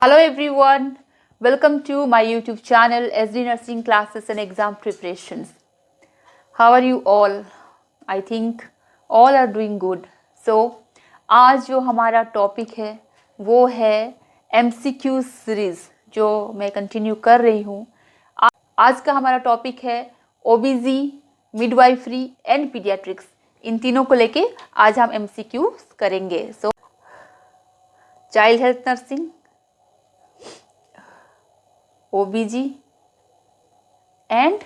Hello everyone, welcome to my YouTube channel SD Nursing Classes and Exam Preparations. How are you all? I think all are doing good. So आज जो हमारा topic है वो है MCQ series जो मैं continue कर रही हूँ। आज का हमारा टॉपिक है OBG, मिडवाइफरी एंड पीडियाट्रिक्स। इन तीनों को लेके आज हम MCQ करेंगे। So child health nursing, OBG and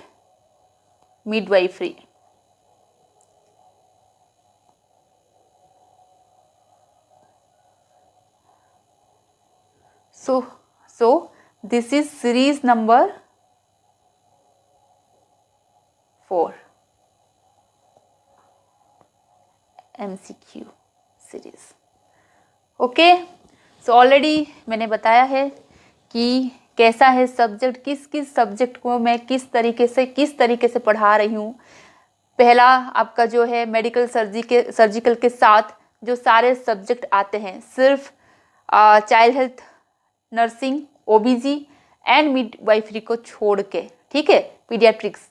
midwifery. So this is series number 4 MCQ series. Okay, so already मैंने बताया है कि कैसा है सब्जेक्ट, किस किस सब्जेक्ट को मैं किस तरीके से पढ़ा रही हूँ। पहला आपका जो है मेडिकल सर्जिकल के साथ जो सारे सब्जेक्ट आते हैं, सिर्फ child health nursing, OBG and midwifery को छोड़ के, ठीक है, पीडियाट्रिक्स।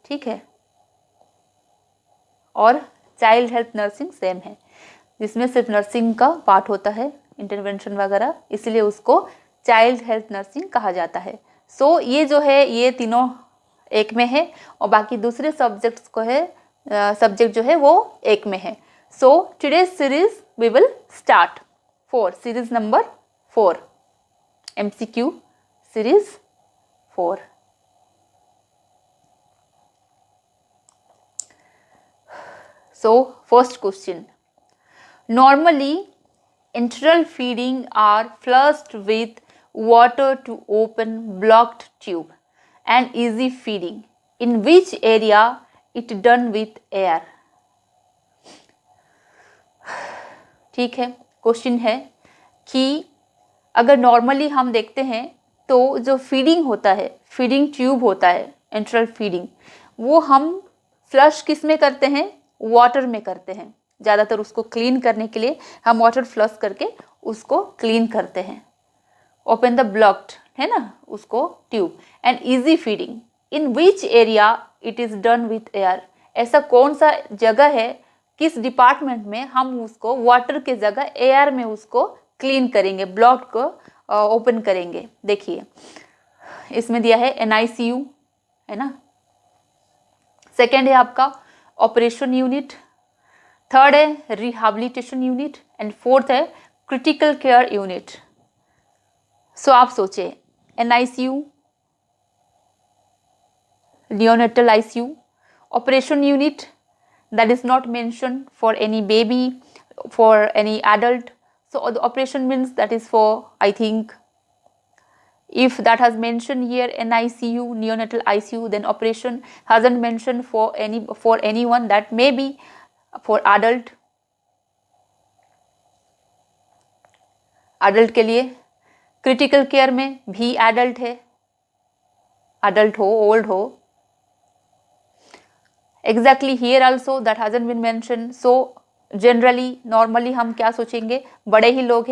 ठीक है, और चाइल्ड हेल्थ नर्सिंग सेम है, जिसमें सिर्फ नर्सिंग का पार्ट होता है, इंटरवेंशन वगैरह, इसलिए उसको चाइल्ड हेल्थ नर्सिंग कहा जाता है। सो ये जो है ये तीनों एक में है और बाकी दूसरे सब्जेक्ट्स को है सब्जेक्ट जो है वो एक में है। So today series we will start 4 series number 4 MCQ series 4। So first question, normally enteral feeding are flushed with water to open blocked tube and easy feeding. In which area it done with air? ठीक है, question है कि अगर normally हम देखते हैं तो जो फीडिंग होता है, फीडिंग ट्यूब होता है, एंट्रल फीडिंग, वो हम फ्लश किस में करते हैं? वाटर में करते हैं। ज़्यादातर उसको क्लीन करने के लिए हम वाटर फ्लश करके उसको क्लीन करते हैं। ओपन द ब्लॉक्ड है ना उसको tube and easy feeding. In which area it is done with air? ऐसा कौन सा जगह है, किस डिपार्टमेंट में हम उसको वाटर के जगह एयर में उसको क्लीन करेंगे, ब्लॉक को ओपन करेंगे? देखिए इसमें दिया है NICU है ना, सेकेंड है आपका ऑपरेशन यूनिट, थर्ड है रिहैबिलिटेशन यूनिट एंड फोर्थ है क्रिटिकल केयर यूनिट। सो आप सोचे NICU, neonatal ICU, operation unit that is not mentioned for any baby, for any adult. So the operation means that is for, I think, if that has mentioned here NICU, neonatal ICU, then operation hasn't mentioned for anyone, that may be for adult के लिए। Critical care में भी adult है, adult हो, old हो। Exactly here also that hasn't been mentioned. So generally normally हम क्या सोचेंगे? बड़े ही लोग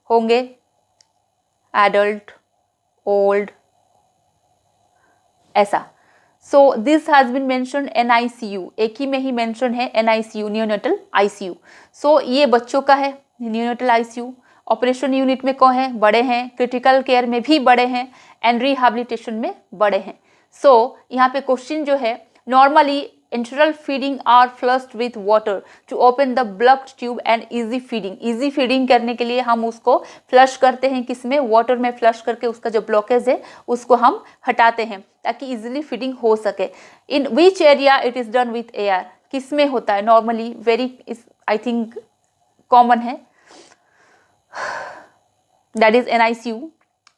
होंगे, एडल्ट, ओल्ड, ऐसा। So this has been mention NICU, एक ही में ही मेंशन है NICU, न्यूनेटल ICU। सो ये बच्चों का है न्यूनेटल ICU। ऑपरेशन यूनिट में कौन है? बड़े हैं, क्रिटिकल केयर में भी बड़े हैं एंड रिहैबिलिटेशन में बड़े हैं। सो यहाँ पे क्वेश्चन जो है, normally enteral feeding are flushed with water to open the blocked tube and easy feeding. easy feeding करने के लिए हम उसको फ्लश करते हैं, किसमें? वाटर में फ्लश करके उसका जो ब्लॉकेज है उसको हम हटाते हैं ताकि इजीली फीडिंग हो सके। In which area it is done with air? किस में होता है normally? Very I think common है, दैट इज NICU।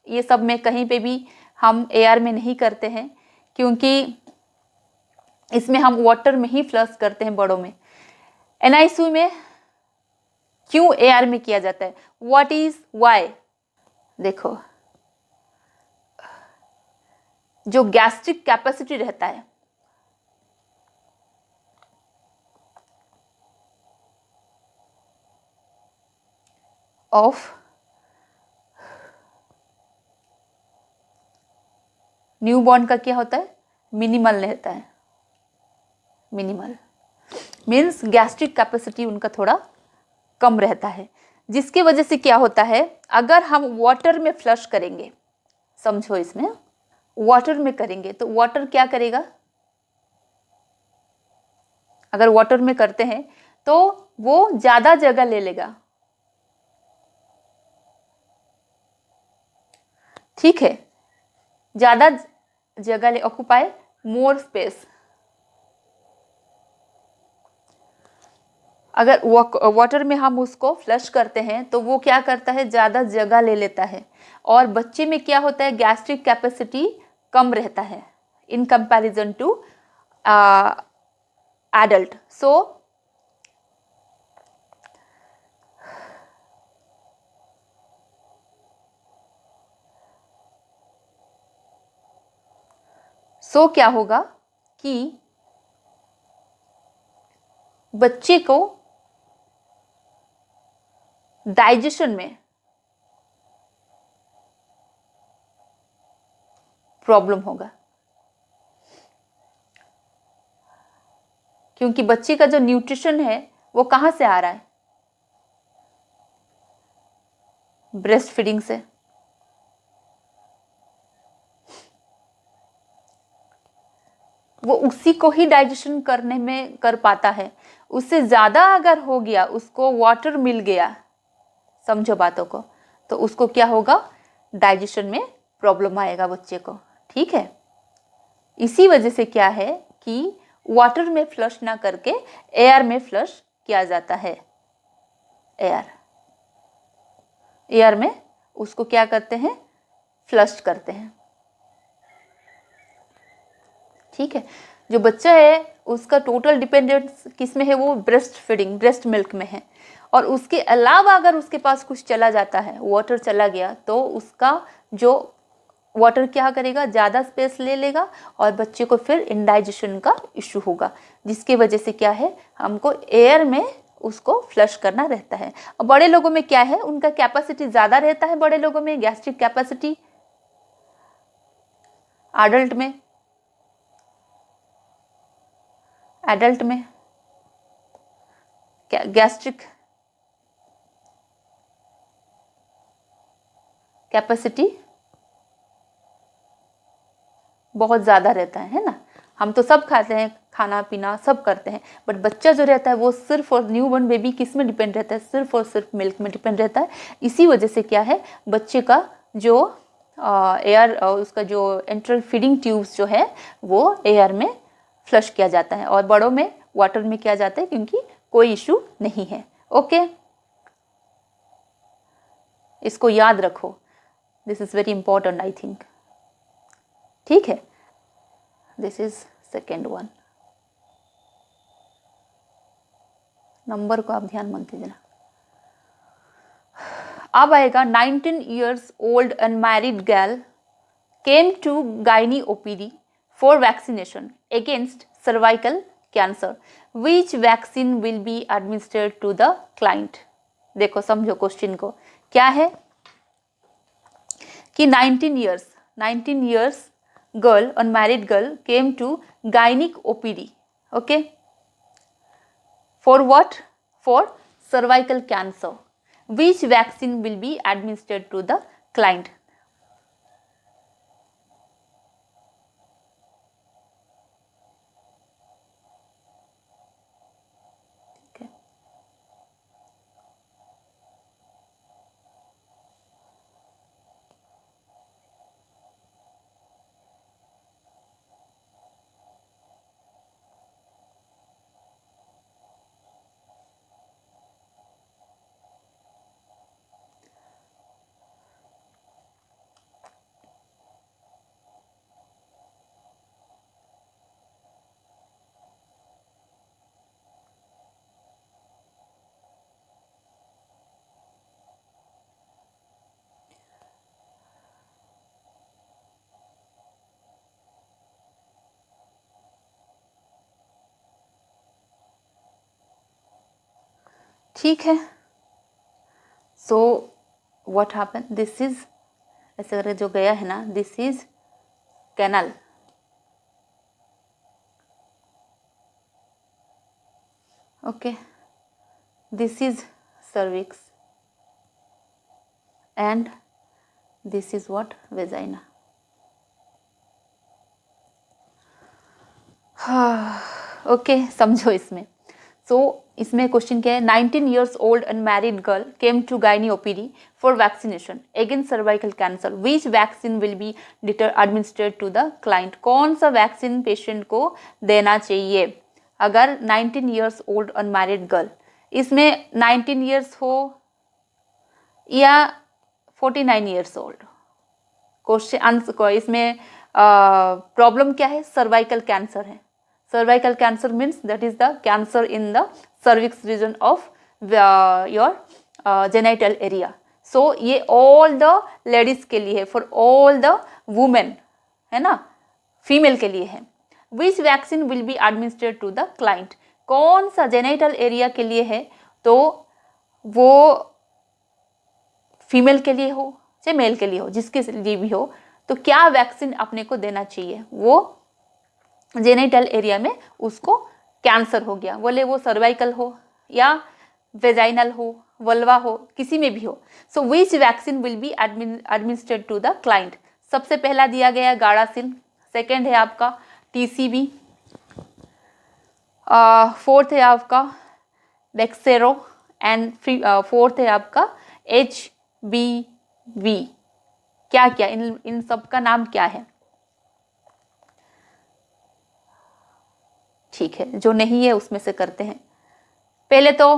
ये सब में कहीं पे भी हम एयर में नहीं करते हैं क्योंकि इसमें हम वाटर में ही फ्लश करते हैं बड़ों में। NICU में क्यों एयर में किया जाता है? What is why? देखो जो गैस्ट्रिक कैपेसिटी रहता है ऑफ न्यूबॉर्न का क्या होता है, मिनिमल रहता है। मिनिमल मीन्स गैस्ट्रिक कैपेसिटी उनका थोड़ा कम रहता है, जिसकी वजह से क्या होता है, अगर हम वाटर में फ्लश करेंगे, समझो इसमें वाटर में करेंगे तो वाटर क्या करेगा, अगर वाटर में करते हैं तो वो ज्यादा जगह ले लेगा, ठीक है, ज्यादा जगह ले, ऑक्यूपाई मोर स्पेस। अगर वाटर में हम उसको फ्लश करते हैं तो वो क्या करता है, ज़्यादा जगह ले लेता है, और बच्चे में क्या होता है, गैस्ट्रिक कैपेसिटी कम रहता है इन कंपैरिजन टू एडल्ट। सो क्या होगा कि बच्चे को डाइजेशन में प्रॉब्लम होगा, क्योंकि बच्चे का जो न्यूट्रिशन है वो कहां से आ रहा है, ब्रेस्ट फीडिंग से। वो उसी को ही डाइजेशन करने में कर पाता है, उससे ज़्यादा अगर हो गया, उसको वाटर मिल गया, समझो बातों को, तो उसको क्या होगा, डाइजेशन में प्रॉब्लम आएगा बच्चे को, ठीक है। इसी वजह से क्या है कि वाटर में फ्लश ना करके एयर में फ्लश किया जाता है। एयर में उसको क्या करते हैं, फ्लश करते हैं, ठीक है। जो बच्चा है उसका टोटल डिपेंडेंस किस में है, वो ब्रेस्ट फीडिंग, ब्रेस्ट मिल्क में है, और उसके अलावा अगर उसके पास कुछ चला जाता है, वाटर चला गया, तो उसका जो वाटर क्या करेगा, ज़्यादा स्पेस ले लेगा और बच्चे को फिर इंडाइजेशन का इशू होगा, जिसकी वजह से क्या है, हमको एयर में उसको फ्लश करना रहता है। और बड़े लोगों में क्या है, उनका कैपेसिटी ज़्यादा रहता है, बड़े लोगों में गैस्ट्रिक कैपेसिटी, एडल्ट में गैस्ट्रिक कैपेसिटी बहुत ज़्यादा रहता है ना। हम तो सब खाते हैं, खाना पीना सब करते हैं, बट बच्चा जो रहता है वो सिर्फ और न्यू बॉर्न बेबी किस में डिपेंड रहता है, सिर्फ और सिर्फ मिल्क में डिपेंड रहता है। इसी वजह से क्या है, बच्चे का जो एयर, उसका जो एंट्रल फीडिंग ट्यूब्स जो है वो एयर में फ्लश किया जाता है, और बड़ों में वाटर में किया जाता है, क्योंकि कोई इशू नहीं है। ओके, इसको याद रखो, this is very important I think, ठीक है। This is second one, number को आप ध्यान मत दीजिए। अब आएगा 19 years old unmarried girl came to gynae OPD for vaccination against cervical cancer. Which vaccine will be administered to the client? देखो समझो क्वेश्चन को, क्या है कि 19 years girl, unmarried girl came to gynae OPD, okay, for what, for cervical cancer. Which vaccine will be administered to the client? Okay. ठीक है, so what happen, this is ऐसे करके जो गया है ना, this is canal, okay, this is cervix and this is what, vagina. Okay, समझो इसमें। सो इसमें क्वेश्चन क्या है, 19 years old unmarried girl came to gynae OPD for vaccination against cervical cancer. Which vaccine will be administered to the client? कौन सा vaccine patient को देना चाहिए अगर 19 years old unmarried girl, इसमें 19 years हो या 49 years old, क्वेश्चन आंसर इसमें प्रॉब्लम क्या है, सर्वाइकल कैंसर है। Cervical cancer means that is the cancer in the cervix region of your genital area. So ये ऑल द लेडीज के लिए है, फॉर ऑल द वुमेन है ना, फीमेल के लिए है। Which vaccine will be administered to the client, कौन सा जेनाइटल एरिया के लिए है, तो वो फीमेल के लिए हो चाहे मेल के लिए हो, जिसके लिए भी हो, तो क्या वैक्सीन अपने को देना चाहिए। वो जेनिटल एरिया में उसको कैंसर हो गया, बोले वो सर्वाइकल हो या वेजाइनल हो, वल्वा हो, किसी में भी हो। So which vaccine will be administered to the client. सबसे पहला दिया गया गार्डासिल, सेकेंड है आपका टीसीबी, फोर्थ है आपका बेक्सेरो एंड फोर्थ है आपका HBV। क्या क्या इन सब का नाम क्या है, ठीक है, जो नहीं है उसमें से करते हैं। पहले तो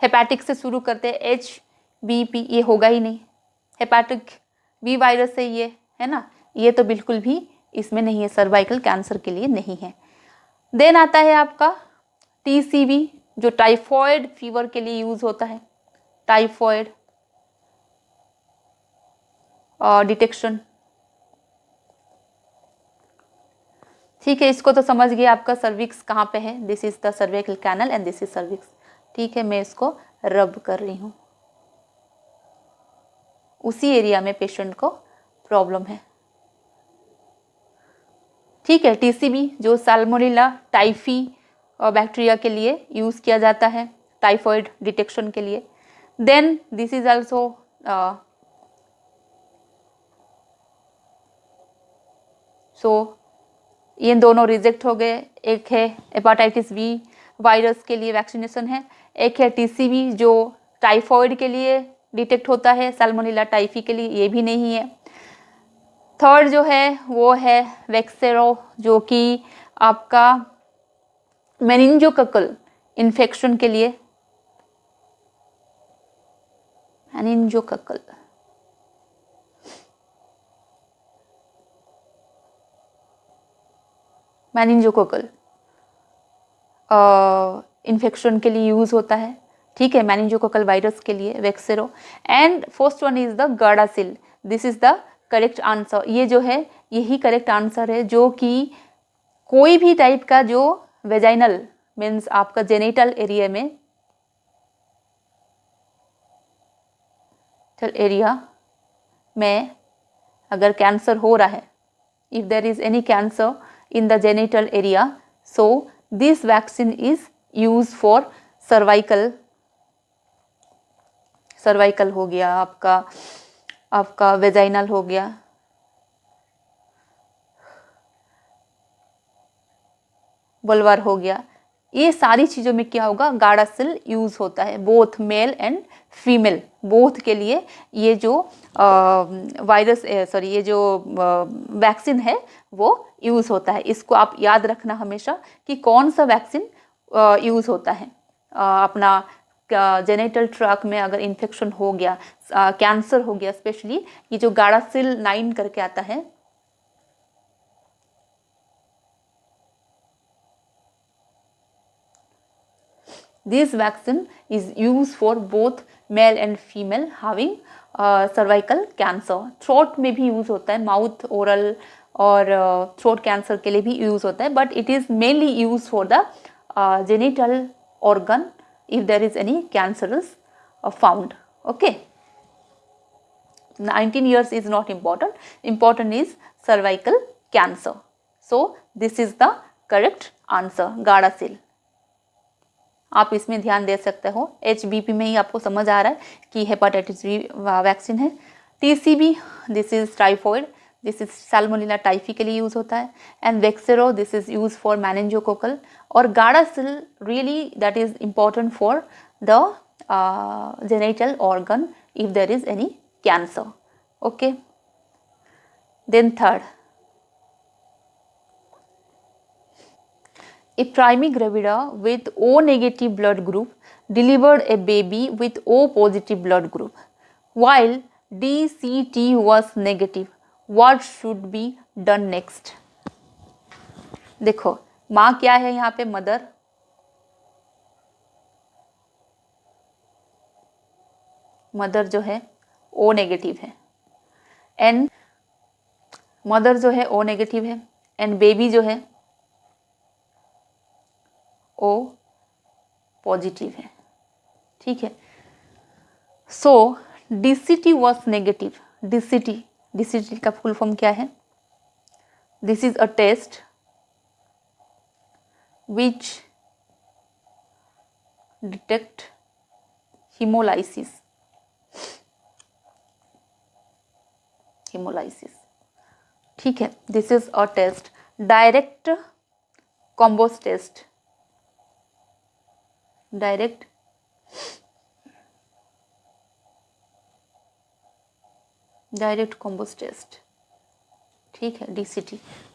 हेपेटिक से शुरू करते हैं, HBP ये होगा ही नहीं, हेपेटिक बी वायरस है ये, है ना, ये तो बिल्कुल भी इसमें नहीं है, सर्वाइकल कैंसर के लिए नहीं है। देन आता है आपका TCV जो टाइफॉइड फीवर के लिए यूज होता है, टाइफॉइड डिटेक्शन, ठीक है, इसको तो समझ गया। आपका सर्विक्स कहाँ पे है, this is the cervical canal and this is cervix, ठीक है, मैं इसको रब कर रही हूँ, उसी एरिया में पेशेंट को प्रॉब्लम है, ठीक है। TCB जो साल्मोनेला टाइफी बैक्टीरिया के लिए यूज किया जाता है, टाइफॉइड डिटेक्शन के लिए। देन दिस इज आल्सो ये दोनों रिजेक्ट हो गए। एक है हेपेटाइटिस बी वायरस के लिए वैक्सीनेशन है, एक है TCB जो टाइफॉइड के लिए डिटेक्ट होता है, साल्मोनेला टाइफी के लिए ये भी नहीं है। थर्ड जो है वो है वेक्सेरो जो कि आपका मेनिंजोकोकल इन्फेक्शन के लिए, मेनिंजोकोकल इन्फेक्शन के लिए यूज होता है, ठीक है, मेनिंजोकोकल वायरस के लिए Vaxero. And first one is the Gardasil, this is the correct answer. ये जो है यही करेक्ट आंसर है, जो कि कोई भी टाइप का जो वेजाइनल मीन्स आपका जेनिटल एरिया में अगर कैंसर हो रहा है, if there is any cancer in the genital area, so this vaccine is used for cervical हो गया, आपका वेजाइनल हो गया, वल्वार हो गया, ये सारी चीज़ों में क्या होगा, गार्डासिल यूज होता है, both male and female both के लिए। ये जो ये जो वैक्सीन है वो यूज होता है। इसको आप याद रखना हमेशा कि कौन सा वैक्सीन यूज होता है। अपना जेनिटल ट्रैक्ट में अगर इन्फेक्शन हो गया, कैंसर हो गया, स्पेशली ये जो गार्डासिल 9 करके आता है, this vaccine is used for both male and female having cervical cancer। Throat में भी यूज होता है, माउथ ओरल और थ्रोट कैंसर के लिए भी यूज होता है, but it is mainly use for the genital organ if there is any cancerous found. Okay, 19 years is not important. Important is cervical cancer. So this is the correct answer, गाढ़ा cell. आप इसमें ध्यान दे सकते हो. HBP में ही आपको समझ आ रहा है कि हेपाटाइटिस बी वैक्सीन है. TCB, this is typhoid, this is salmonella typhi के लिए यूज होता है. And Vaxero, this is use for meningococcal. और Gardasil really that is important for the genital organ if there is any cancer. Okay, then third, a primigravida with O negative blood group delivered a baby with O positive blood group while DCT was negative. What should be done next? देखो माँ क्या है यहाँ पे, mother. Mother जो है O negative है and mother जो है ओ नेगेटिव है एंड बेबी जो है ओ पॉजिटिव है. ठीक है. So DCT was negative. DCT का फुल फॉर्म क्या है? This is a test which detect hemolysis. ठीक है. This is a test, direct Coombs test. Direct Coombs test. ठीक है.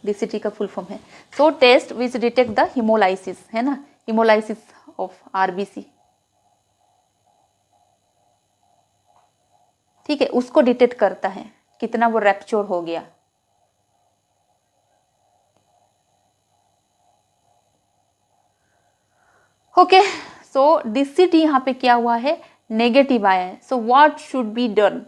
DCT का फुल फॉर्म है. So test which detect the haemolysis, है ना, हिमोलाइसिस ऑफ RBC. ठीक है. उसको डिटेक्ट करता है कितना वो रैप्चर हो गया. ओके. सो DCT यहाँ पे क्या हुआ है, नेगेटिव आया है. So what should be done?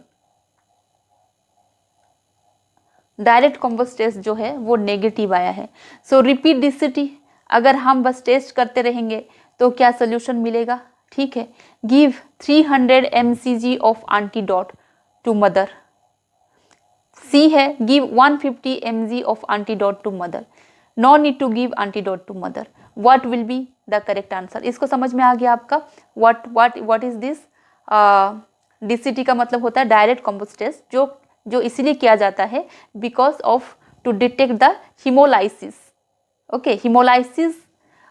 Direct Coombs test जो है वो नेगेटिव आया है. So repeat DCT. अगर हम बस टेस्ट करते रहेंगे तो क्या सोल्यूशन मिलेगा? ठीक है. Give 300 mcg of antidote to mother. C है give 150 mg of antidote to mother. No need to give antidote to mother. What will be the correct answer? इसको समझ में आ गया आपका? What is this? DCT का मतलब होता है डायरेक्ट कॉम्बोस टेस्ट, जो इसीलिए किया जाता है because of to detect the haemolysis. Okay. Haemolysis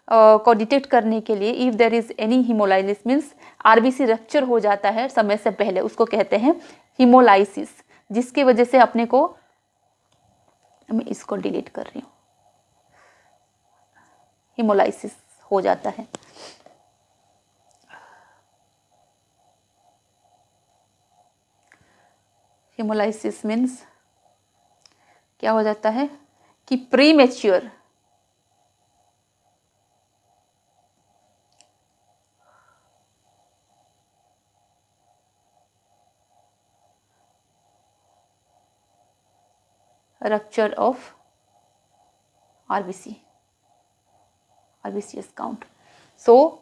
को डिटेक्ट करने के लिए if there is any haemolysis means RBC rupture हो जाता है समय से पहले, उसको कहते हैं हिमोलाइसिस, जिसकी वजह से अपने को, मैं इसको डिलीट कर रही हूँ, हिमोलाइसिस हो जाता है. हिमोलाइसिस मीन्स क्या हो जाता है कि premature rupture of RBCS count. So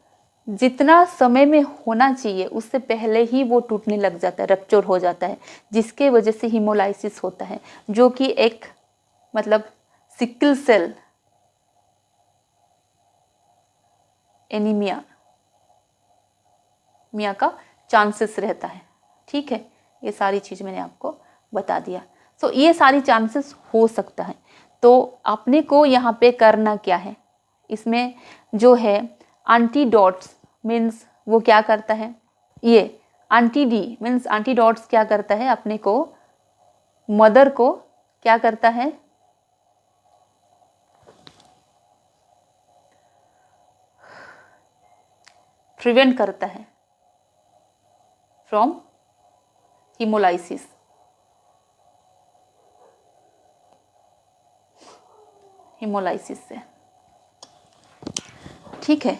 जितना समय में होना चाहिए उससे पहले ही वो टूटने लग जाता है, रप्चर हो जाता है, जिसके वजह से हिमोलाइसिस होता है, जो कि एक मतलब सिकल सेल एनीमिया का चांसेस रहता है. ठीक है. ये सारी चीज़ मैंने आपको बता दिया. सो ये सारी चांसेस हो सकता है. तो आपने को यहाँ पे करना क्या है, इसमें जो है एंटीडोट्स मीन्स वो क्या करता है, ये एंटी-D मीन्स एंटीडोट्स क्या करता है, अपने को मदर को क्या करता है, प्रिवेंट करता है फ्रॉम हिमोलाइसिस. से. ठीक है.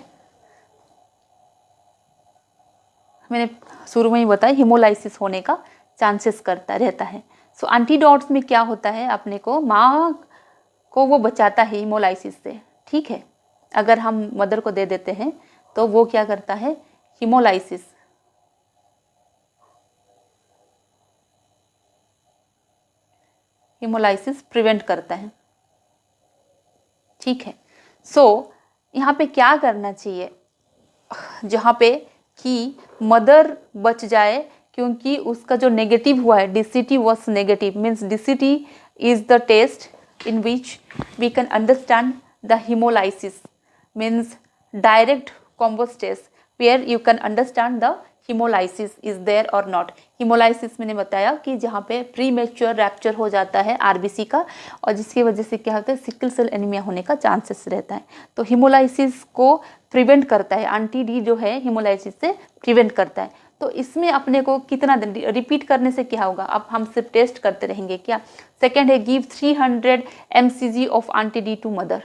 मैंने शुरू में ही बताया हिमोलाइसिस होने का चांसेस करता रहता है. सो एंटीडोट्स में क्या होता है, अपने को माँ को वो बचाता है हिमोलाइसिस से. ठीक है. अगर हम मदर को दे देते हैं तो वो क्या करता है, हिमोलाइसिस हिमोलाइसिस प्रिवेंट करता है। ठीक है, सो यहाँ पे क्या करना चाहिए, जहाँ पे कि मदर बच जाए, क्योंकि उसका जो नेगेटिव हुआ है, DCT was negative, means DCT is the test in which we can understand the haemolysis, means direct Coombs test where you can understand the haemolysis is there और नॉट। हिमोलाइसिस मैंने बताया कि जहाँ पे प्री मैच्योर रैप्चर हो जाता है RBC का, और जिसकी वजह से क्या होता है, सिकल सेल एनीमिया होने का चांसेस रहता है। तो हिमोलाइसिस को प्रिवेंट करता है, एंटी-D जो है हिमोलाइसिस से प्रिवेंट करता है। तो इसमें अपने को कितना रिपीट करने से क्या होगा, अब हम सिर्फ टेस्ट करते रहेंगे क्या। सेकेंड है give 300 mcg of anti-D to mother,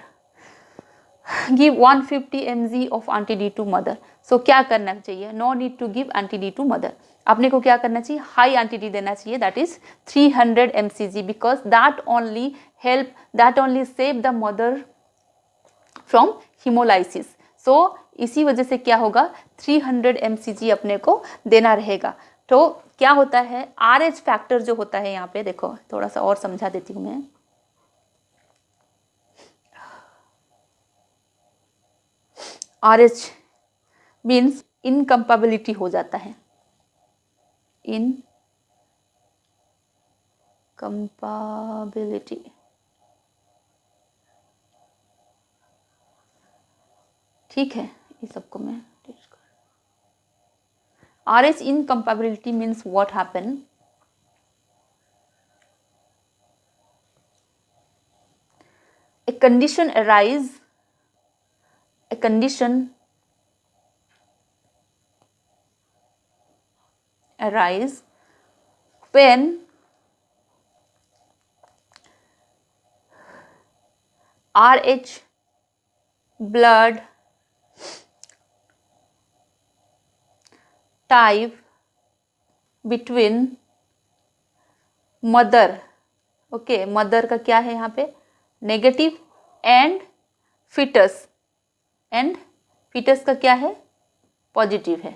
give 150 mg of anti-D to mother. So क्या करना चाहिए, no need to give anti-D to mother, आपने को क्या करना चाहिए, हाई एंटी-D देना चाहिए, that is 300 mcg, because that only help, that only save the mother from haemolysis. So इसी वजह से क्या होगा, 300 mcg अपने को देना रहेगा। तो क्या होता है, RH फैक्टर जो होता है, यहाँ पे देखो थोड़ा सा और समझा देती हूँ मैं। RH मीन्स इनकम्पेबिलिटी हो जाता है, इनकम्पेबिलिटी। ठीक है, ये सबको मैं RH incompatibility means what happen, a condition arise when RH blood type between mother, okay, mother का क्या है यहाँ पे, नेगेटिव, एंड फीटस, का क्या है, पॉजिटिव है।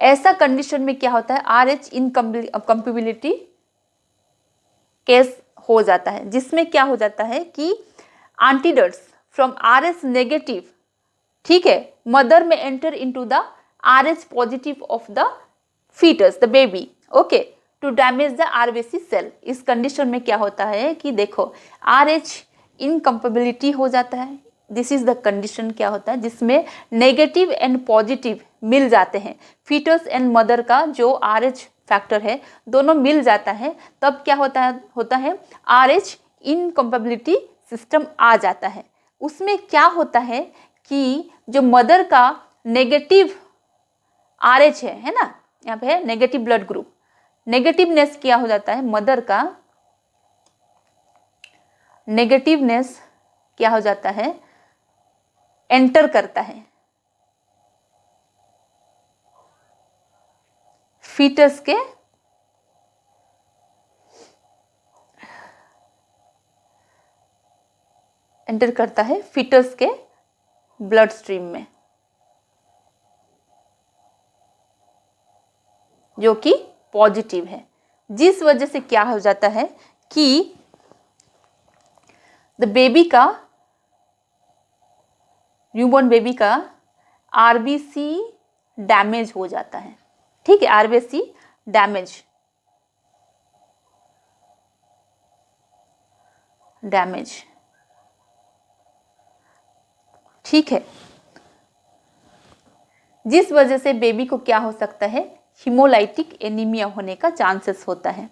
ऐसा कंडीशन में क्या होता है, RH इनकम्पेबिलिटी केस हो जाता है, जिसमें क्या हो जाता है कि एंटीडोट्स फ्रॉम RH नेगेटिव, ठीक है, मदर में enter into the RH positive of the foetus, the baby, okay, to damage the RBC cell. इस कंडीशन में क्या होता है कि देखो RH इनकम्पेबिलिटी हो जाता है, दिस इज द कंडीशन क्या होता है जिसमें नेगेटिव एंड पॉजिटिव मिल जाते हैं, फीटस एंड मदर का जो RH फैक्टर है दोनों मिल जाता है, तब क्या होता है RH इनकम्पेबिलिटी सिस्टम आ जाता है। उसमें क्या होता है कि जो मदर का नेगेटिव RH है ना, यहाँ पे है नेगेटिव ब्लड ग्रुप, नेगेटिवनेस क्या हो जाता है, मदर का नेगेटिवनेस क्या हो जाता है, एंटर करता है फीटस के फीटस के ब्लड स्ट्रीम में, जो कि पॉजिटिव है, जिस वजह से क्या हो जाता है कि द बेबी का, न्यूबॉर्न बेबी का RBC डैमेज हो जाता है, ठीक है, RBC डैमेज, ठीक है, जिस वजह से बेबी को क्या हो सकता है, हिमोलाइटिक एनीमिया होने का चांसेस होता है।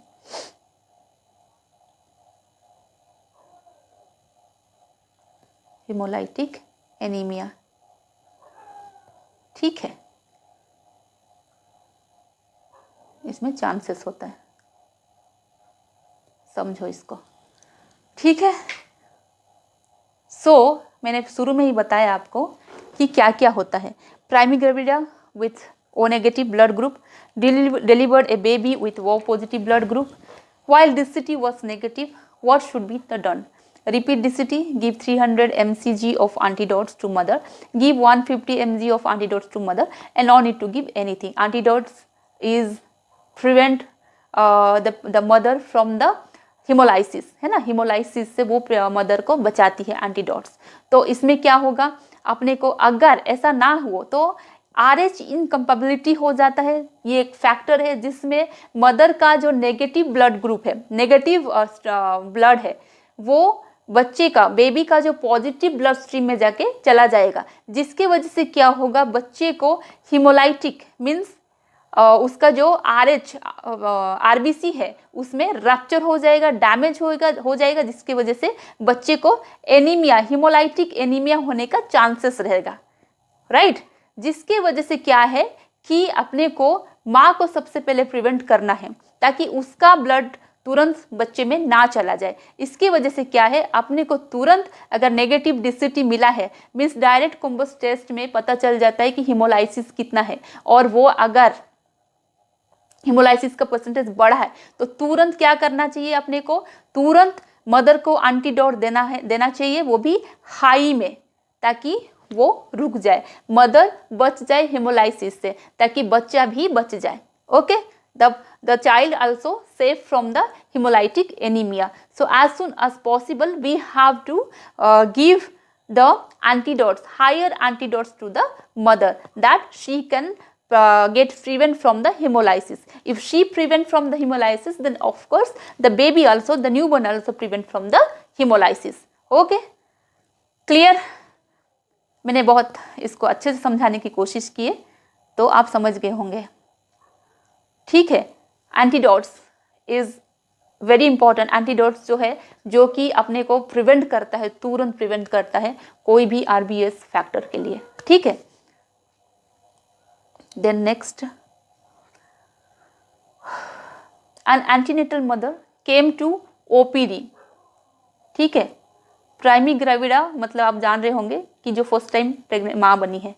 हिमोलाइटिक एनीमिया, ठीक है, इसमें चांसेस होता है, समझो इसको, ठीक है। सो मैंने शुरू में ही बताया आपको कि क्या क्या होता है। Primary gravida with O negative blood group delivered a baby with O positive blood group. While DCT was negative, what should be done? Repeat DCT, give 300 mcg of antidotes to mother, give 150 mg of antidotes to mother, and no need to give anything. Antidotes is prevent the mother from the haemolysis, है ना, haemolysis से वो mother को बचाती है एंटीडॉट्स। तो इसमें क्या होगा, अपने को अगर ऐसा ना हो तो RH इनकम्पेबिलिटी हो जाता है। ये एक फैक्टर है जिसमें मदर का जो नेगेटिव ब्लड ग्रुप है, नेगेटिव ब्लड है, वो बच्चे का, बेबी का जो पॉजिटिव ब्लड स्ट्रीम में जाके चला जाएगा, जिसके वजह से क्या होगा, बच्चे को हिमोलाइटिक मीन्स उसका जो RH RBC है उसमें रप्चर हो जाएगा, डैमेज हो जाएगा, जिसकी वजह से बच्चे को एनीमिया, हिमोलाइटिक एनीमिया होने का चांसेस रहेगा, राइट। जिसके वजह से क्या है कि अपने को माँ को सबसे पहले प्रिवेंट करना है ताकि उसका ब्लड तुरंत बच्चे में ना चला जाए। इसकी वजह से क्या है, अपने को तुरंत अगर नेगेटिव DCT मिला है मीन्स डायरेक्ट कुम्बस टेस्ट में पता चल जाता है कि हिमोलाइसिस कितना है, और वो अगर हिमोलाइसिस का परसेंटेज बढ़ा है तो तुरंत क्या करना चाहिए, अपने को तुरंत मदर को एंटीडोट देना चाहिए, वो भी हाई में, ताकि वो रुक जाए, मदर बच जाए हिमोलाइसिस से, ताकि बच्चा भी बच जाए। Okay, the child also safe from the hemolytic anemia. So as soon as possible we have to give the antidotes, higher antidotes to the mother, that she can get prevent from the hemolysis. If she prevent from the hemolysis, then of course the baby also, the newborn also prevent from the hemolysis. Okay, clear? मैंने बहुत इसको अच्छे से समझाने की कोशिश की है, तो आप समझ गए होंगे, ठीक है। Antidotes is very important. Antidotes जो है, जो कि अपने को प्रिवेंट करता है, तुरंत प्रिवेंट करता है कोई भी RBS फैक्टर के लिए, ठीक है। Then next, an antenatal mother came to OPD, ठीक है। प्राइमी ग्रेविडा मतलब आप जान रहे होंगे कि जो फर्स्ट टाइम प्रेग्नेंट माँ बनी है,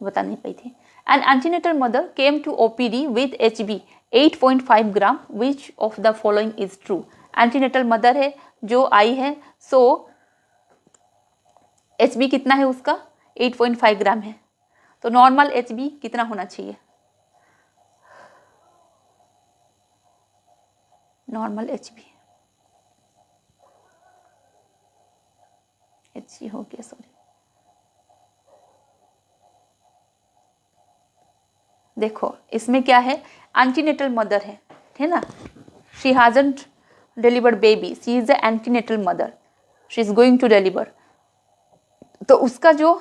बता नहीं पाई थी। An antenatal mother came to OPD with HB 8.5 gram, which of the following is true? Antenatal mother है जो आई है, सो HB कितना है उसका, 8.5 ग्राम है, तो नॉर्मल HB कितना होना चाहिए, नॉर्मल HB हो गया, सॉरी। देखो इसमें क्या है, एंटीनेटल मदर है ना, she hasn't delivered baby, she is the antenatal mother, she is going to deliver, तो उसका जो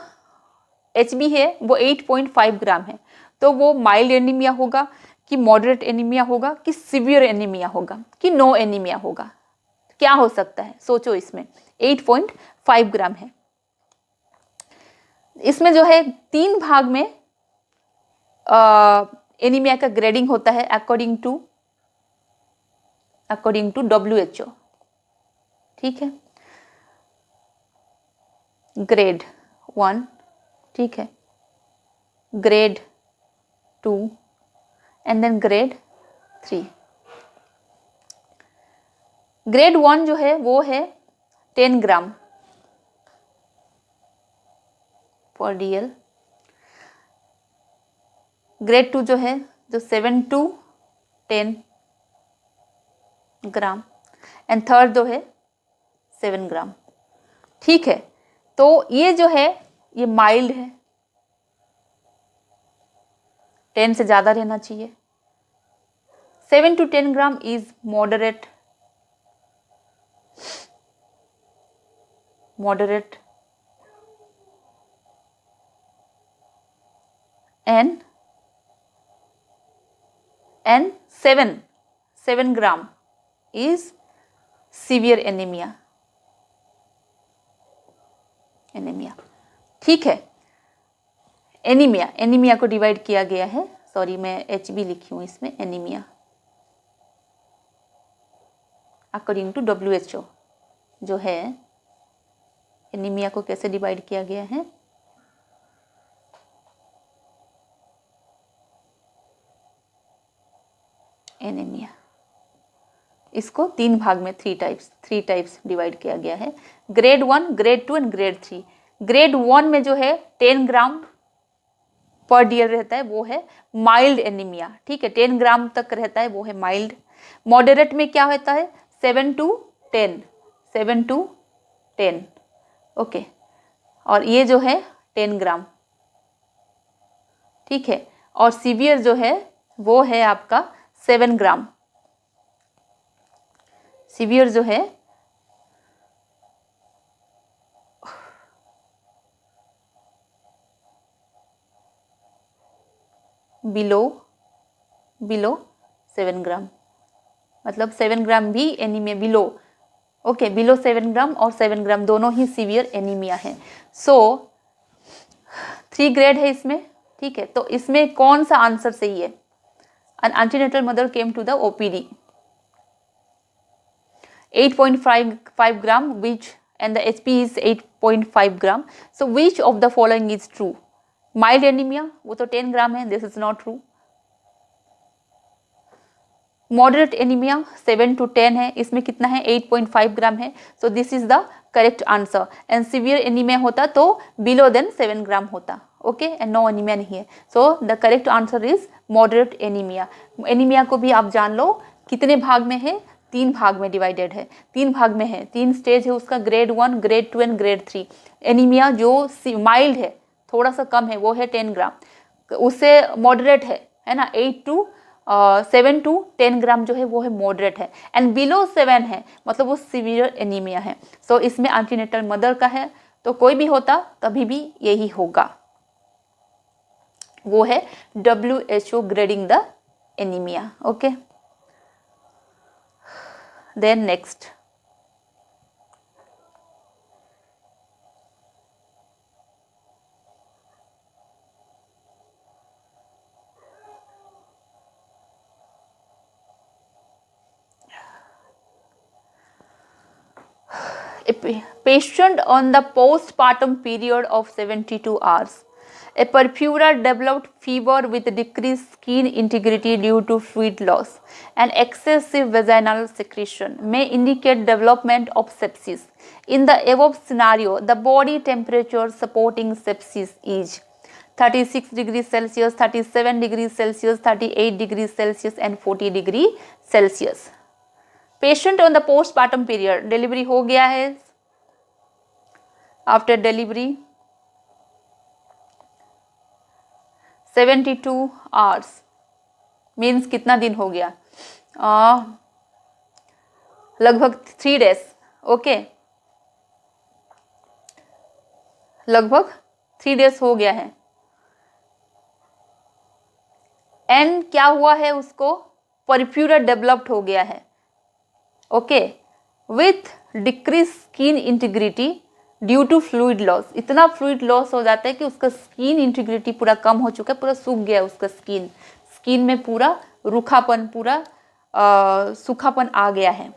HB है वो 8.5 ग्राम है, तो वो माइल्ड एनीमिया होगा कि मॉडरेट एनीमिया होगा कि सीवियर एनीमिया होगा कि नो एनीमिया होगा, क्या हो सकता है, सोचो। इसमें 8.5 ग्राम है। इसमें जो है 3 भाग में एनीमिया का ग्रेडिंग होता है अकॉर्डिंग टू WHO, ठीक है। ग्रेड 1, ठीक है, grade 2 and then grade 3। Grade 1 जो है वो है 10 ग्राम पर DL। ग्रेड 2 जो है, जो 7 to 10 ग्राम, एंड थर्ड जो है 7 ग्राम, ठीक है। तो ये जो है ये माइल्ड है, 10 से ज़्यादा रहना चाहिए। 7 to 10 gram is moderate, and 7 gram is severe anaemia, ठीक है। एनीमिया को डिवाइड किया गया है, सॉरी मैं HB लिखी हूँ इसमें, एनीमिया अकॉर्डिंग टू WHO जो है, एनीमिया को कैसे डिवाइड किया गया है, एनीमिया, इसको 3 भाग में 3 टाइप्स डिवाइड किया गया है, grade 1, grade 2 and grade 3। Grade 1 में जो है 10 ग्राम पर डे रहता है वो है माइल्ड एनीमिया, ठीक है, 10 ग्राम तक रहता है वो है माइल्ड। मॉडरेट में क्या होता है 7 to 10, 7 to 10, ओके, और ये जो है 10 ग्राम, ठीक है, और सीवियर जो है वो है आपका 7 ग्राम। सीवियर जो है बिलो 7 ग्राम, मतलब 7 ग्राम भी एनीमिया बिलो, ओके, बिलो 7 ग्राम और 7 ग्राम दोनों ही सीवियर एनीमिया है। सो 3 ग्रेड है इसमें, ठीक है, तो इसमें कौन सा आंसर सही है? An antenatal mother came to the OPD, 8.5 gram, which and the HP is 8.5 gram. So which of the following is true? Mild anemia, वो तो 10 ग्राम है, this is not true. Moderate anemia 7 to 10 है, इसमें कितना है 8.5 ग्राम है, so this is the correct answer. And severe anemia होता तो below than 7 ग्राम होता, okay, and no anemia नहीं है, so the correct answer is moderate anemia. Anaemia को भी आप जान लो कितने भाग में है, 3 भाग में डिवाइडेड है, 3 भाग में है, 3 स्टेज है उसका, grade 1, grade 2 and grade 3। Anaemia जो माइल्ड है, थोड़ा सा कम है, वो है 10 ग्राम, उससे मॉडरेट है ना, 7 to 10 ग्राम जो है वो है मॉडरेट है, एंड बिलो 7 है मतलब वो सीवियर एनीमिया है। सो इसमें एंटीनेटल मदर का है, तो कोई भी होता तभी भी यही होगा, वो है WHO grading the anaemia, okay. Then next, a patient on the postpartum period of 72 hours. A purpura developed fever with decreased skin integrity due to fluid loss and excessive vaginal secretion may indicate development of sepsis. In the above scenario, the body temperature supporting sepsis is 36 degrees Celsius, 37 degrees Celsius, 38 degrees Celsius and 40 degrees Celsius. Patient on the postpartum period, delivery हो गया है, after delivery 72 hours means कितना दिन हो गया, लगभग 3 days, okay, लगभग 3 days हो गया है। एंड क्या हुआ है उसको, परप्यूरा डेवलप्ड हो गया है, okay, with decrease skin integrity due to fluid loss. इतना फ्लूइड लॉस हो जाता है कि उसका स्किन इंटीग्रिटी पूरा कम हो चुका है, पूरा सूख गया उसका स्किन में पूरा रूखापन, पूरा सूखापन आ गया है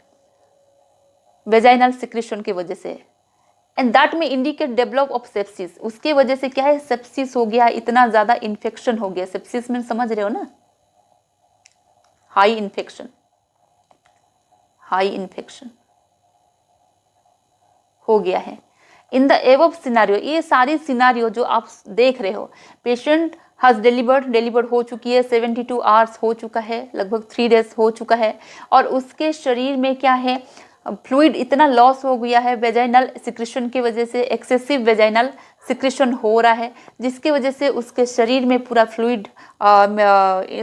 वेजाइनल सिक्रेशन की वजह से, एंड दैट में इंडिकेट डेवलप ऑफ सेप्सिस। उसके वजह से क्या है, सेप्सिस हो गया, इतना ज़्यादा इन्फेक्शन हो गया। सेप्सिस में समझ रहे हो ना, हाई इन्फेक्शन हो गया है। इन द एबव सिनारियो, ये सारी सिनारियो जो आप देख रहे हो, पेशेंट हैज डिलीवर्ड हो चुकी है, 72 आवर्स हो चुका है, लगभग 3 डेज हो चुका है, और उसके शरीर में क्या है, फ्लूइड इतना लॉस हो गया है वेजाइनल सिक्रेशन की वजह से, एक्सेसिव वेजाइनल सिक्रेशन हो रहा है, जिसकी वजह से उसके शरीर में पूरा फ्लूइड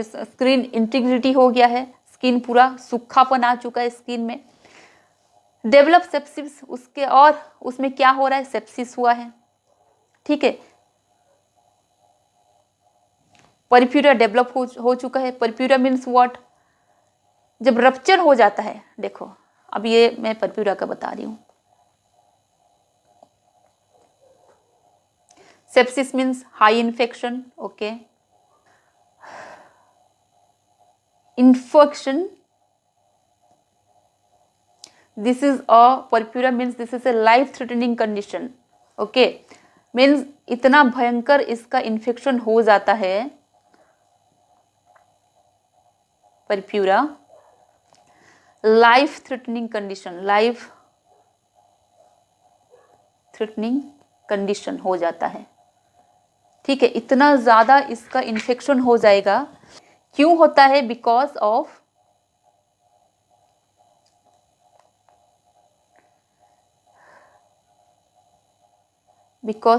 स्किन इंटीग्रिटी हो गया है, स्किन पूरा सूखापन आ चुका है स्किन में, डेवलप सेप्सिस उसके, और उसमें क्या हो रहा है, सेप्सिस हुआ है, ठीक है, परप्यूरा डेवलप हो चुका है। परप्यूरा मीन्स व्हाट, जब रप्चर हो जाता है, देखो अब ये मैं परप्यूरा का बता रही हूं, sepsis means high infection, okay, infection, this is a purpura means this is a life threatening condition, okay, means इतना भयंकर इसका इन्फेक्शन हो जाता है, परप्यूरा लाइफ थ्रेटनिंग कंडीशन हो जाता है, ठीक है, इतना ज़्यादा इसका इन्फेक्शन हो जाएगा। क्यों होता है? बिकॉज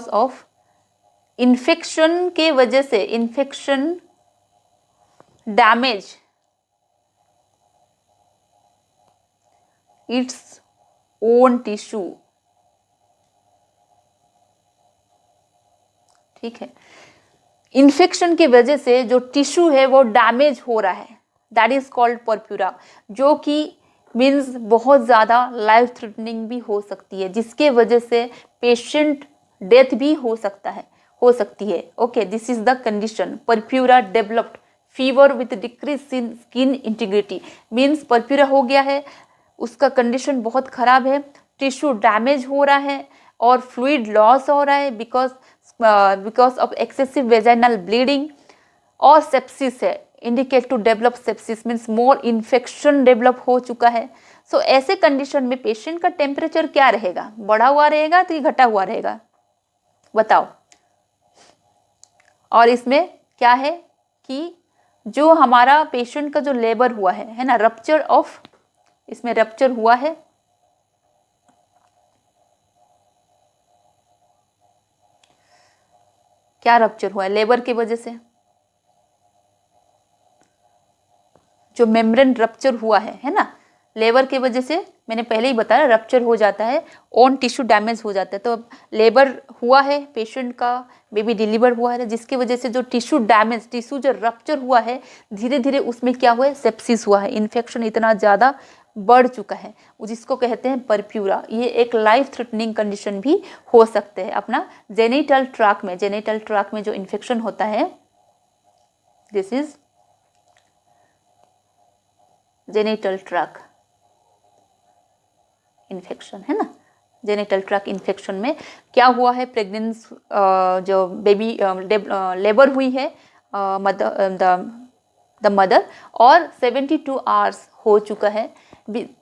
ऑफ इन्फेक्शन के वजह से, infection damage its own tissue. ठीक है, इन्फेक्शन की वजह से जो टिश्यू है वो डैमेज हो रहा है, दैट इज कॉल्ड परप्यूरा, जो कि मीन्स बहुत ज़्यादा लाइफ थ्रेटनिंग भी हो सकती है, जिसके वजह से पेशेंट डेथ भी हो सकती है। Okay, this is the condition purpura developed fever with decrease in skin integrity. Means purpura हो गया है, उसका कंडीशन बहुत खराब है, टिश्यू डैमेज हो रहा है और फ्लूइड लॉस हो रहा है because of excessive vaginal bleeding, और सेप्सिस है, indicate to develop sepsis, means more infection develop हो चुका है। सो ऐसे कंडीशन में पेशेंट का टेम्परेचर क्या रहेगा? बढ़ा हुआ रहेगा कि घटा हुआ रहेगा? बताओ। और इसमें क्या है कि जो हमारा पेशेंट का जो लेबर हुआ है ना, रप्चर ऑफ, इसमें रप्चर हुआ है, क्या रप्चर हुआ है? लेबर की वजह से जो मेम्ब्रेन रप्चर हुआ है ना, लेबर की वजह से, मैंने पहले ही बताया रप्चर हो जाता है, ओन टिश्यू डैमेज हो जाता है। तो लेबर हुआ है पेशेंट का, बेबी डिलीवर हुआ है, जिसकी वजह से जो टिश्यू डैमेज, टिश्यू जो रप्चर हुआ है, धीरे धीरे उसमें क्या हुआ है? सेप्सिस हुआ है, इन्फेक्शन इतना ज़्यादा बढ़ चुका है, जिसको कहते हैं परप्यूरा। ये एक लाइफ थ्रेटनिंग कंडीशन भी हो सकते हैं अपना जेनिटल ट्रैक में जो इन्फेक्शन होता है, this is genital track infection, है ना। जेनिटल ट्रैक इन्फेक्शन में क्या हुआ है? प्रेग्नेंस जो बेबी लेबर हुई है द मदर, और 72 आवर्स हो चुका है,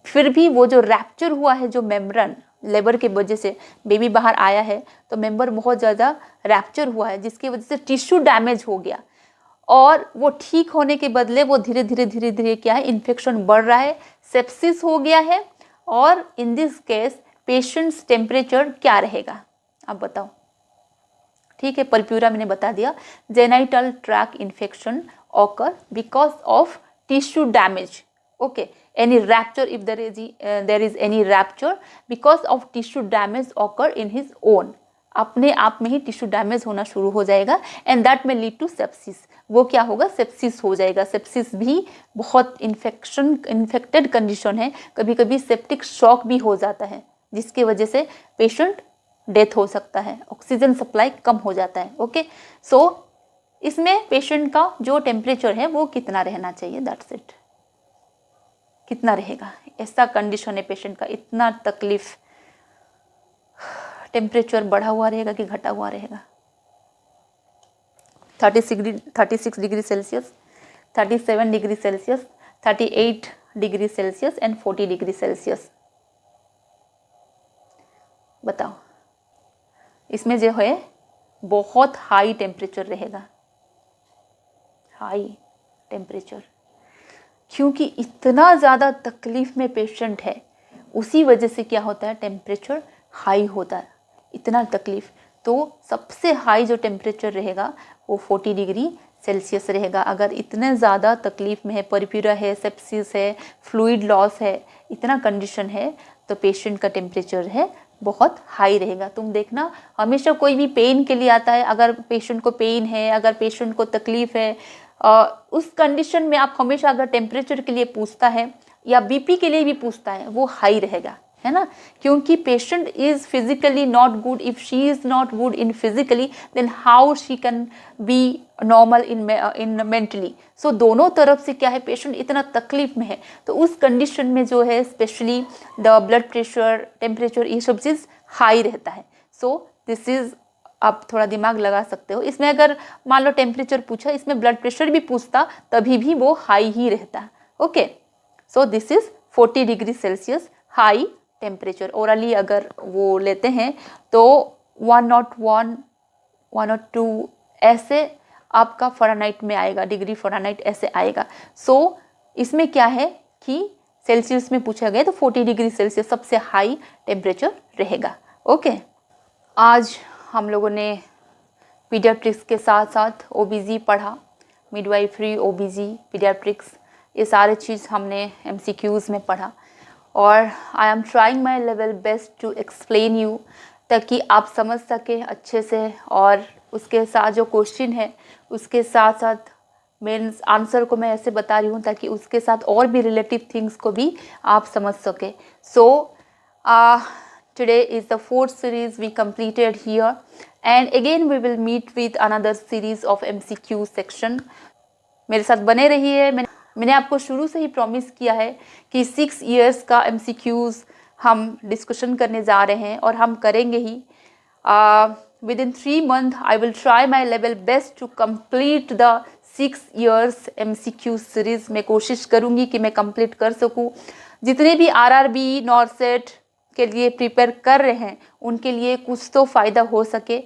फिर भी वो जो रैप्चर हुआ है, जो मेम्ब्रेन लेबर के वजह से बेबी बाहर आया है, तो मेम्बर बहुत ज़्यादा रैप्चर हुआ है, जिसकी वजह से टिश्यू डैमेज हो गया, और वो ठीक होने के बदले वो धीरे धीरे क्या है? इन्फेक्शन बढ़ रहा है, सेप्सिस हो गया है, और in this case patients temperature क्या रहेगा? आप बताओ। ठीक है, परप्यूरा मैंने बता दिया, genital track infection occur because of tissue damage. Okay, any rupture, if there is any rupture because of tissue damage occur in his own, अपने आप में ही टिश्यू डैमेज होना शुरू हो जाएगा, एंड दैट में लीड टू सेप्सिस। वो क्या होगा? सेप्सिस हो जाएगा। सेप्सिस भी बहुत इन्फेक्टेड कंडीशन है, कभी कभी सेप्टिक शॉक भी हो जाता है, जिसकी वजह से पेशेंट डेथ हो सकता है, ऑक्सीजन सप्लाई कम हो जाता है। ओके, सो इसमें पेशेंट का जो टेम्परेचर है वो कितना रहना चाहिए, दैट्स इट। कितना रहेगा? ऐसा कंडीशन है पेशेंट का, इतना तकलीफ, टेम्परेचर बढ़ा हुआ रहेगा कि घटा हुआ रहेगा? 36 degree Celsius, 37 degree Celsius, 38 degree Celsius and 40 degree Celsius. बताओ, इसमें जो है बहुत हाई टेम्परेचर रहेगा, हाई टेम्परेचर, क्योंकि इतना ज़्यादा तकलीफ में पेशेंट है, उसी वजह से क्या होता है? टेम्परेचर हाई होता है, इतना तकलीफ। तो सबसे हाई जो टेम्परेचर रहेगा वो 40 डिग्री सेल्सियस रहेगा। अगर इतने ज़्यादा तकलीफ में है, परप्यूरा है, सेप्सिस है, फ्लूइड लॉस है, इतना कंडीशन है, तो पेशेंट का टेम्परेचर है बहुत हाई रहेगा। तुम देखना, हमेशा कोई भी पेन के लिए आता है, अगर पेशेंट को पेन है, अगर पेशेंट को तकलीफ है, उस कंडीशन में आप हमेशा अगर टेम्परेचर के लिए पूछता है या बीपी के लिए भी पूछता है, वो हाई रहेगा, है ना। क्योंकि patient is physically not good, if she is not good in physically, then how she can be normal in mentally. So दोनों तरफ से क्या है, पेशेंट इतना तकलीफ में है, तो उस कंडीशन में जो है specially the blood pressure, temperature, ये सब चीज़ हाई रहता है। सो दिस इज, आप थोड़ा दिमाग लगा सकते हो। इसमें अगर मान लो टेम्परेचर पूछा, इसमें ब्लड प्रेशर भी पूछता, तभी भी वो हाई ही रहता। Okay, so this is 40 degree Celsius high temperature. Orally अगर वो लेते हैं तो 101, 102 ऐसे आपका फ़ारेनहाइट में आएगा, डिग्री फ़ारेनहाइट ऐसे आएगा। सो इसमें क्या है कि सेल्सियस में पूछा गया तो 40 डिग्री सेल्सियस सबसे हाई टेम्परेचर रहेगा। ओके, आज हम लोगों ने पीडियाट्रिक्स के साथ साथ ओबीजी पढ़ा, मिडवाइफरी, ओबीजी, पीडियाट्रिक्स, ये सारे चीज़ हमने एमसीक्यूज़ में पढ़ा। और I am trying my level best to explain you, ताकि आप समझ सकें अच्छे से, और उसके साथ जो क्वेश्चन है उसके साथ साथ मेन आंसर को मैं ऐसे बता रही हूँ ताकि उसके साथ और भी रिलेटिव थिंग्स को भी आप समझ सकें। सो today is the fourth series we completed here, and again we will meet with another series of MCQ section. मेरे साथ बने रहिए। मैंने आपको शुरू से ही प्रॉमिस किया है कि 6 years का MCQs हम डिस्कशन करने जा रहे हैं और हम करेंगे ही। Within 3 months I will try my level best to complete the 6 years MCQ series। मैं कोशिश करूँगी कि मैं कंप्लीट कर सकूँ। जितने भी RRB, नॉरसेट के लिए प्रिपेयर कर रहे हैं उनके लिए कुछ तो फ़ायदा हो सके।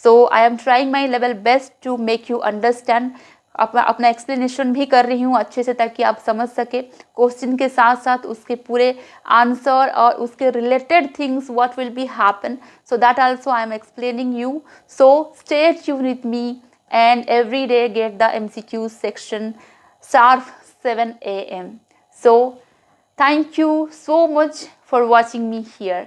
So I am trying my level best to make you understand. अपना एक्सप्लेनेशन भी कर रही हूँ अच्छे से ताकि आप समझ सके, क्वेश्चन के साथ साथ उसके पूरे आंसर और उसके related things what will be happen, so that also I am explaining you. So stay tune with me and every day get the MCQ section sharp 7 AM. So thank you so much for watching me here.